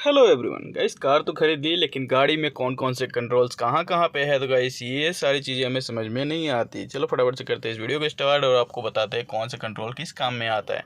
Hello everyone guys, car तो खरीद ली लेकिन गाड़ी में कौन कौन से कंट्रोल्स कहाँ कहाँ पे है। तो गाइस ये सारी चीज़ें हमें समझ में नहीं आती। चलो फटाफट से करते हैं इस वीडियो को स्टार्ट और आपको बताते हैं कौन सा कंट्रोल किस काम में आता है।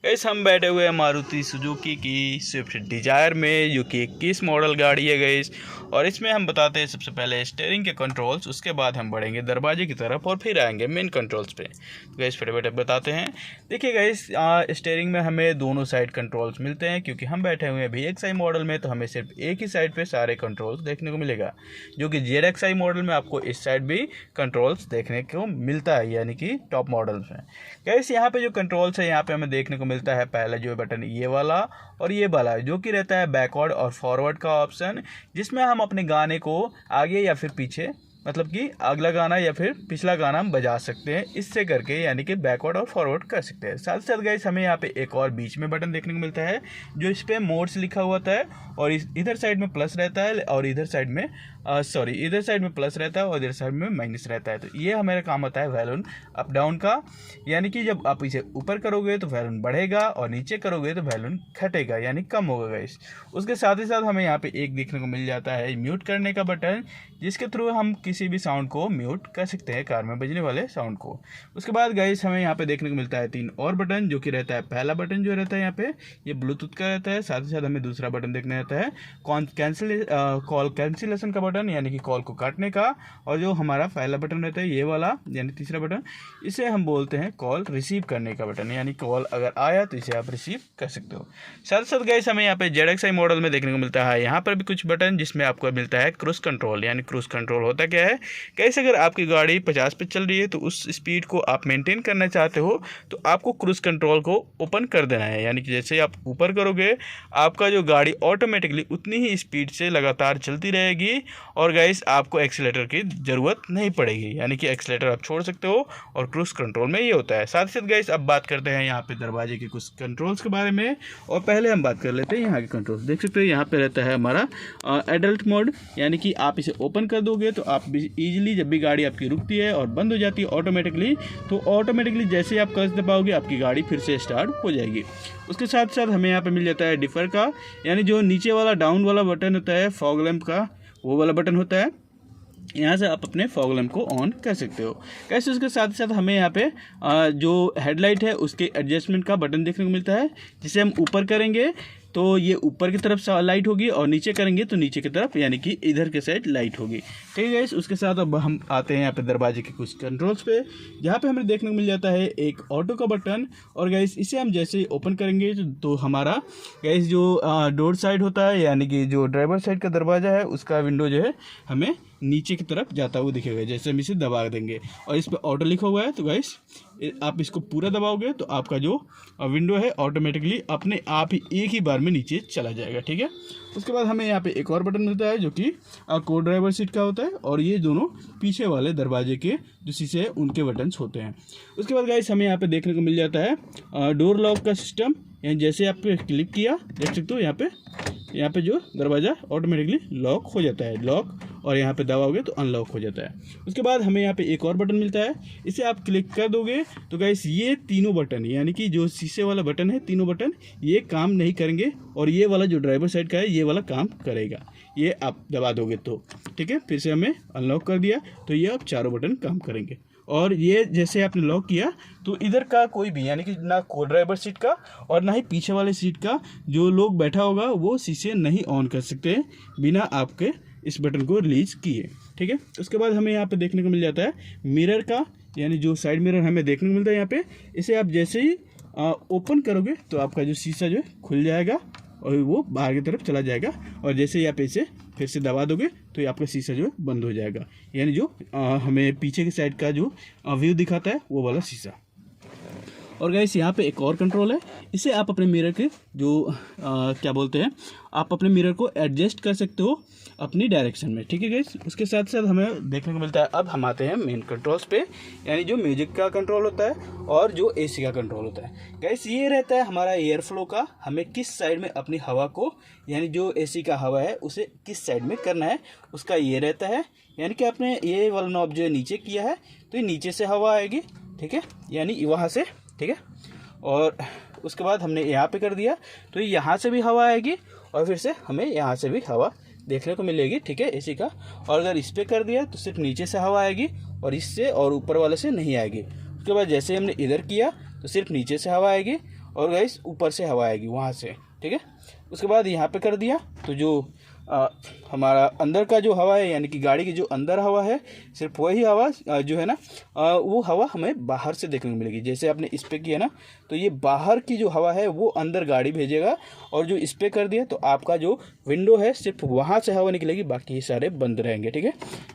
गाइस हम बैठे हुए हैं मारुति सुजुकी की स्विफ्ट डिजायर में, जो कि 21 मॉडल गाड़ी है गाइस। और इसमें हम बताते हैं सबसे पहले स्टीयरिंग के कंट्रोल्स, उसके बाद हम बढ़ेंगे दरवाजे की तरफ और फिर आएंगे मेन कंट्रोल्स पे। तो गाइस फटाफट बताते हैं। देखिए गाइस, स्टीयरिंग में हमें दोनों साइड कंट्रोल्स मिलते हैं, क्योंकि हम बैठे हुए हैं VXI मॉडल में, तो हमें सिर्फ एक ही साइड पे सारे कंट्रोल्स देखने को मिलेगा। जो कि ZXI मॉडल में आपको इस साइड भी कंट्रोल्स देखने को मिलता है, यानी कि टॉप मॉडल्स में। गाइस यहाँ पे जो कंट्रोल्स है, यहाँ पे हमें देखने को मिलता है पहला जो बटन ये वाला और ये वाला, जो कि रहता है बैकवर्ड और फॉरवर्ड का ऑप्शन, जिसमें हम अपने गाने को आगे या फिर पीछे, मतलब कि अगला गाना या फिर पिछला गाना हम बजा सकते हैं इससे करके, यानी कि बैकवर्ड और फॉरवर्ड कर सकते हैं। साथ साथ गाइस हमें यहाँ पे एक और बीच में बटन देखने को मिलता है, जो इस पे मोड्स लिखा हुआ था, और इधर साइड में प्लस रहता है और इधर साइड में इधर साइड में प्लस रहता है और इधर साइड में माइनस रहता है। तो ये हमारा काम होता है वैल्यूम अप डाउन का, यानी कि जब आप इसे ऊपर करोगे तो वैल्यूम बढ़ेगा और नीचे करोगे तो वैल्यूम घटेगा, यानी कम होगा गाइस। उसके साथ ही साथ हमें यहाँ पे एक देखने को मिल जाता है म्यूट करने का बटन, जिसके थ्रू हम किसी भी साउंड को म्यूट कर सकते हैं, कार में बजने वाले साउंड को। उसके बाद गाइस हमें यहाँ पे देखने को मिलता है 3 और बटन, जो कि रहता है पहला बटन जो रहता है यहाँ पे ये ब्लूटूथ का रहता है। साथ ही साथ हमें दूसरा बटन देखने रहता है कॉल कैंसिलेशन का बटन, यानी कि कॉल को काटने का। और जो हमारा पहला बटन रहता है ये वाला, यानी तीसरा बटन, इसे हम बोलते हैं कॉल रिसीव करने का बटन, यानी कॉल अगर आया तो इसे आप रिसीव कर सकते हो। साथ साथ गाइस हमें यहाँ पे ZXI मॉडल में देखने को मिलता है यहाँ पर भी कुछ बटन, जिसमें आपको मिलता है क्रूज कंट्रोल। यानी क्रूज कंट्रोल होता क्या है, कैसे अगर आपकी गाड़ी 50 पे चल रही है तो उस स्पीड को आप मेंटेन करना चाहते हो तो आपको क्रूज कंट्रोल को ओपन कर देना है। यानी कि जैसे आप ऊपर करोगे आपका जो गाड़ी ऑटोमेटिकली उतनी ही स्पीड से लगातार चलती रहेगी और गाइस आपको एक्सीलेटर की ज़रूरत नहीं पड़ेगी, यानी कि एक्सीलेटर आप छोड़ सकते हो। और क्रूज कंट्रोल में ये होता है। साथ ही साथ गाइस अब बात करते हैं यहाँ पे दरवाजे के कुछ कंट्रोल्स के बारे में। और पहले हम बात कर लेते हैं यहाँ के कंट्रोल्स। देख सकते हो यहाँ पे रहता है हमारा एडल्ट मोड, यानी कि आप इसे ओपन कर दोगे तो आप इजीली जब भी गाड़ी आपकी रुकती है और बंद हो जाती है ऑटोमेटिकली, तो ऑटोमेटिकली जैसे ही आप क्लच दबाओगे आपकी गाड़ी फिर से स्टार्ट हो जाएगी। उसके साथ साथ हमें यहाँ पे मिल जाता है डिफर का, यानी जो नीचे वाला डाउन वाला बटन होता है फॉग लैंप का, वो वाला बटन होता है। यहाँ से आप अपने फॉग लैंप को ऑन कर सकते हो। कैसे उसके साथ साथ हमें यहाँ पे जो हेडलाइट है उसके एडजस्टमेंट का बटन देखने को मिलता है, जिसे हम ऊपर करेंगे तो ये ऊपर की तरफ लाइट होगी और नीचे करेंगे तो नीचे की तरफ, यानी कि इधर के साइड लाइट होगी। ठीक है गाइस, उसके साथ अब हम आते हैं यहाँ पे दरवाजे के कुछ कंट्रोल्स पे, जहाँ पे हमें देखने को मिल जाता है एक ऑटो का बटन। और गाइस इसे हम जैसे ही ओपन करेंगे तो हमारा गाइस जो डोर साइड होता है, यानी कि जो ड्राइवर साइड का दरवाज़ा है उसका विंडो जो है हमें नीचे की तरफ जाता हुआ दिखेगा। जैसे हम इसे दबा देंगे और इस पर ऑटो लिखा हुआ है, तो गाइस आप इसको पूरा दबाओगे तो आपका जो विंडो है ऑटोमेटिकली अपने आप ही एक ही बार में नीचे चला जाएगा। ठीक है, उसके बाद हमें यहाँ पे एक और बटन मिलता है जो कि को ड्राइवर सीट का होता है, और ये दोनों पीछे वाले दरवाजे के जो शीशे हैं उनके बटन्स होते हैं। उसके बाद गाइस हमें यहाँ पे देखने को मिल जाता है डोर लॉक का सिस्टम, यानी जैसे आपने क्लिक किया देख सकते हो यहाँ पे जो दरवाज़ा ऑटोमेटिकली लॉक हो जाता है, लॉक, और यहाँ पे दबाओगे तो अनलॉक हो जाता है। उसके बाद हमें यहाँ पे एक और बटन मिलता है, इसे आप क्लिक कर दोगे तो गाइस ये तीनों बटन, यानी कि जो शीशे वाला बटन है, तीनों बटन ये काम नहीं करेंगे और ये वाला जो ड्राइवर साइड का है ये वाला काम करेगा, ये आप दबा दोगे तो। ठीक है, फिर से हमें अनलॉक कर दिया तो ये अब चारों बटन काम करेंगे। और ये जैसे आपने लॉक किया तो इधर का कोई भी, यानी कि ना को ड्राइवर सीट का और ना ही पीछे वाले सीट का जो लोग बैठा होगा वो शीशे नहीं ऑन कर सकते बिना आपके इस बटन को रिलीज किए। ठीक है, उसके बाद हमें यहाँ पे देखने को मिल जाता है मिरर का, यानी जो साइड मिरर हमें देखने को मिलता है यहाँ पे, इसे आप जैसे ही ओपन करोगे तो आपका जो शीशा जो है खुल जाएगा और वो बाहर की तरफ चला जाएगा, और जैसे ही आप इसे फिर से दबा दोगे तो ये आपका शीशा जो है बंद हो जाएगा, यानी जो हमें पीछे की साइड का जो व्यू दिखाता है वो वाला शीशा। और गाइस यहाँ पे एक और कंट्रोल है, इसे आप अपने मिरर के जो क्या बोलते हैं, आप अपने मिरर को एडजस्ट कर सकते हो अपनी डायरेक्शन में। ठीक है गाइस, उसके साथ साथ हमें देखने को मिलता है, अब हम आते हैं मेन कंट्रोल्स पे, यानी जो म्यूजिक का कंट्रोल होता है और जो AC का कंट्रोल होता है। गाइस ये रहता है हमारा एयर फ्लो का, हमें किस साइड में अपनी हवा को, यानी जो AC का हवा है उसे किस साइड में करना है उसका ये रहता है। यानी कि आपने ये वाला नॉब जो है नीचे किया है तो ये नीचे से हवा आएगी, ठीक है, यानी वहाँ से। ठीक है, और उसके बाद हमने यहाँ पे कर दिया तो यहाँ से भी हवा आएगी और फिर से हमें यहाँ से भी हवा देखने को मिलेगी, ठीक है, एसी का। और अगर इस पर कर दिया तो सिर्फ नीचे से हवा आएगी और इससे और ऊपर वाले से नहीं आएगी। उसके बाद जैसे हमने इधर किया तो सिर्फ नीचे से हवा आएगी और गाइस ऊपर से हवा आएगी वहाँ से, ठीक है। उसके बाद यहाँ पे कर दिया तो जो हमारा अंदर का जो हवा है, यानी कि गाड़ी की जो अंदर हवा है, सिर्फ वही हवा जो है ना वो हवा हमें बाहर से देखने को मिलेगी। जैसे आपने इस पे किया ना तो ये बाहर की जो हवा है वो अंदर गाड़ी भेजेगा, और जो इस पे कर दिया तो आपका जो विंडो है सिर्फ वहाँ से हवा निकलेगी, बाकी ये सारे बंद रहेंगे, ठीक है।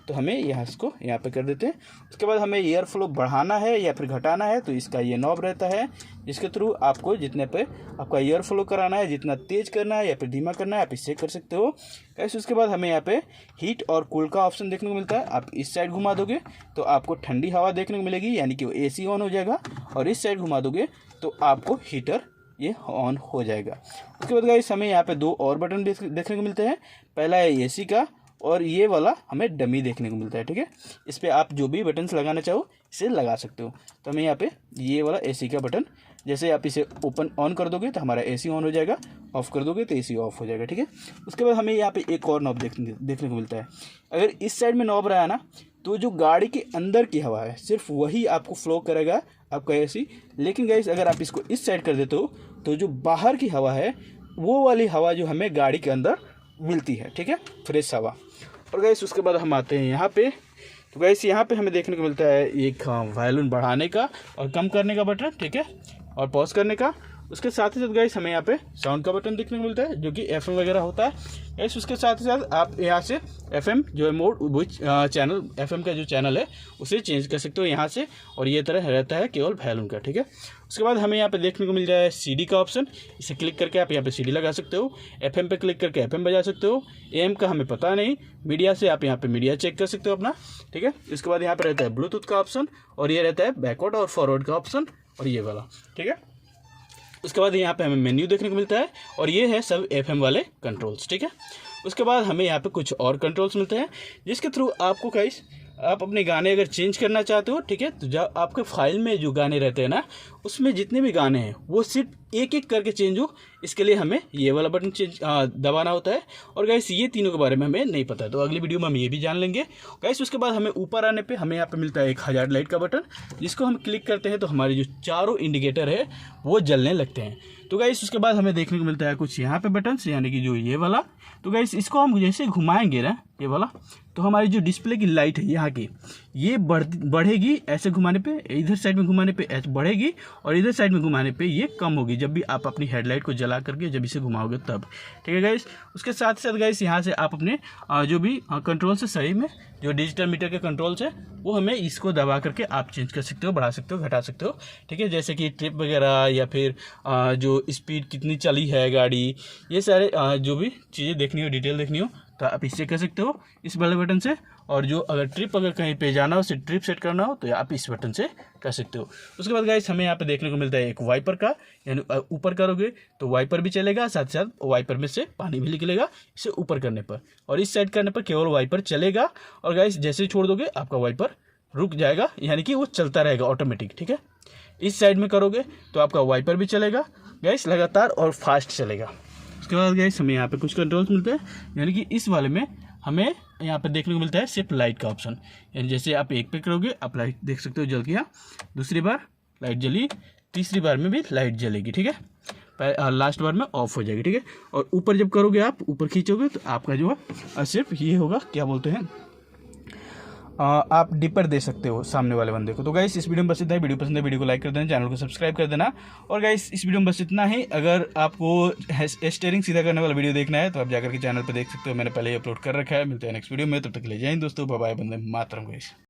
तो हमें इसको यहाँ पे कर देते हैं। उसके बाद हमें एयर फ्लो बढ़ाना है या फिर घटाना है तो इसका ये नॉब रहता है, जिसके थ्रू आपको जितने पे आपका एयर फ्लो कराना है, जितना तेज़ करना है या फिर धीमा करना है, आप इससे कर सकते हो। कैसे उसके बाद हमें यहाँ पे हीट और कूल का ऑप्शन देखने को मिलता है। आप इस साइड घुमा दोगे तो आपको ठंडी हवा देखने को मिलेगी, यानी कि वो एसी ऑन हो जाएगा, और इस साइड घुमा दोगे तो आपको हीटर ये ऑन हो जाएगा। उसके बाद गाइस हमें यहाँ पे 2 और बटन देखने को मिलते हैं। पहला है एसी का, और ये वाला हमें डमी देखने को मिलता है, ठीक है। इस पर आप जो भी बटन्स लगाना चाहो इसे लगा सकते हो। तो हमें यहाँ पे ये वाला एसी का बटन, जैसे आप इसे ओपन ऑन कर दोगे तो हमारा एसी ऑन हो जाएगा, ऑफ़ कर दोगे तो एसी ऑफ हो जाएगा, ठीक है। उसके बाद हमें यहाँ पे एक और नॉब देखने को मिलता है। अगर इस साइड में नॉब रहा ना तो जो गाड़ी के अंदर की हवा है सिर्फ वही आपको फ्लो करेगा आपका एसी। लेकिन गाइस अगर आप इसको इस साइड कर देते हो तो जो बाहर की हवा है वो वाली हवा जो हमें गाड़ी के अंदर मिलती है, ठीक है, फ्रेश हवा। और गाइस उसके बाद हम आते हैं यहाँ पे। तो गाइस यहाँ पे हमें देखने को मिलता है एक वॉल्यूम बढ़ाने का और कम करने का बटन, ठीक है, और पॉज करने का। उसके साथ ही साथ गाइस हमें यहाँ पे साउंड का बटन देखने को मिलता है, जो कि FM वगैरह होता है गाइस। उसके साथ ही साथ आप यहाँ से FM जो है मोड, वो चैनल FM का जो चैनल है उसे चेंज कर सकते हो यहाँ से, और ये तरह रहता है केवल वॉल्यूम का, ठीक है। उसके बाद हमें यहाँ पे देखने को मिल जाए CD का ऑप्शन। इसे क्लिक करके आप यहाँ पे CD लगा सकते हो। FM पे क्लिक करके FM बजा सकते हो। AM का हमें पता नहीं, मीडिया से आप यहाँ पे मीडिया चेक कर सकते हो अपना, ठीक है। इसके बाद यहाँ पे रहता है ब्लूटूथ का ऑप्शन, और ये रहता है बैकवर्ड और फॉरवर्ड का ऑप्शन, और ये वाला, ठीक है। उसके बाद यहाँ पे हमें मेन्यू देखने को मिलता है, और ये है सब FM वाले कंट्रोल्स, ठीक है। उसके बाद हमें यहाँ पे कुछ और कंट्रोल्स मिलते हैं, जिसके थ्रू आपको गाइस आप अपने गाने अगर चेंज करना चाहते हो, ठीक है, तो जब आपके फाइल में जो गाने रहते हैं ना उसमें जितने भी गाने हैं वो सिर्फ एक एक करके चेंज हो, इसके लिए हमें ये वाला बटन दबाना होता है। और गाइस ये तीनों के बारे में हमें नहीं पता है, तो अगली वीडियो में हम ये भी जान लेंगे गाइस। उसके बाद हमें ऊपर आने पे हमें यहाँ पे मिलता है एक हज़ार लाइट का बटन, जिसको हम क्लिक करते हैं तो हमारे जो चारों इंडिकेटर है वो जलने लगते हैं। तो गाइस उसके बाद हमें देखने को मिलता है कुछ यहाँ पे बटन्स, यानी कि जो ये वाला। तो गाइस इसको हम जैसे घुमाएंगे ना ये वाला, तो हमारी जो डिस्प्ले की लाइट है यहाँ की ये बढ़ेगी, ऐसे घुमाने पे, इधर साइड में घुमाने पे ऐसे बढ़ेगी, और इधर साइड में घुमाने पे ये कम होगी, जब भी आप अपनी हेडलाइट को जला करके जब इसे घुमाओगे तब, ठीक है गाइस। उसके साथ साथ गाइस यहाँ से आप अपने जो भी कंट्रोल से सही में जो डिजिटल मीटर के कंट्रोल्स है वो हमें इसको दबा करके आप चेंज कर सकते हो, बढ़ा सकते हो, घटा सकते हो, ठीक है। जैसे कि ट्रिप वगैरह या फिर जो स्पीड कितनी चली है गाड़ी, ये सारे जो भी चीज़ें देखनी हो, डिटेल देखनी हो, तो आप इससे कर सकते हो इस वाले बटन से। और जो अगर ट्रिप अगर कहीं पे जाना हो, उसे ट्रिप सेट करना हो, तो आप इस बटन से कर सकते हो। उसके बाद गाइस हमें यहाँ पे देखने को मिलता है एक वाइपर का, यानी ऊपर करोगे तो वाइपर भी चलेगा, साथ साथ वाइपर में से पानी भी निकलेगा इसे ऊपर करने पर, और इस साइड करने पर केवल वाइपर चलेगा। और गाइस जैसे ही छोड़ दोगे आपका वाइपर रुक जाएगा, यानी कि वो चलता रहेगा ऑटोमेटिक, ठीक है। इस साइड में करोगे तो आपका वाइपर भी चलेगा गाइस लगातार और फास्ट चलेगा। उसके बाद गाइस हमें यहाँ पे कुछ कंट्रोल्स मिलते हैं, यानी कि इस वाले में हमें यहाँ पे देखने को मिलता है सिर्फ लाइट का ऑप्शन, यानी जैसे आप एक पे करोगे आप लाइट देख सकते हो जल गया, दूसरी बार लाइट जली, तीसरी बार में भी लाइट जलेगी, ठीक है, लास्ट बार में ऑफ हो जाएगी, ठीक है। और ऊपर जब करोगे आप ऊपर खींचोगे तो आपका जो है सिर्फ ये होगा, क्या बोलते हैं, आप डिपर दे सकते हो सामने वाले बंदे को। तो गाइस इस वीडियो में बस इतना ही। वीडियो पसंद है वीडियो को लाइक कर देना, चैनल को सब्सक्राइब कर देना। और गाइस इस वीडियो में बस इतना ही। अगर आपको स्टीयरिंग सीधा करने वाला वीडियो देखना है तो आप जाकर के चैनल पर देख सकते हो, मैंने पहले ही अपलोड कर रखा है। मिलते हैं नेक्स्ट वीडियो में, तब तक ले जाएं दोस्तों, bye bye, Vande Mataram guys.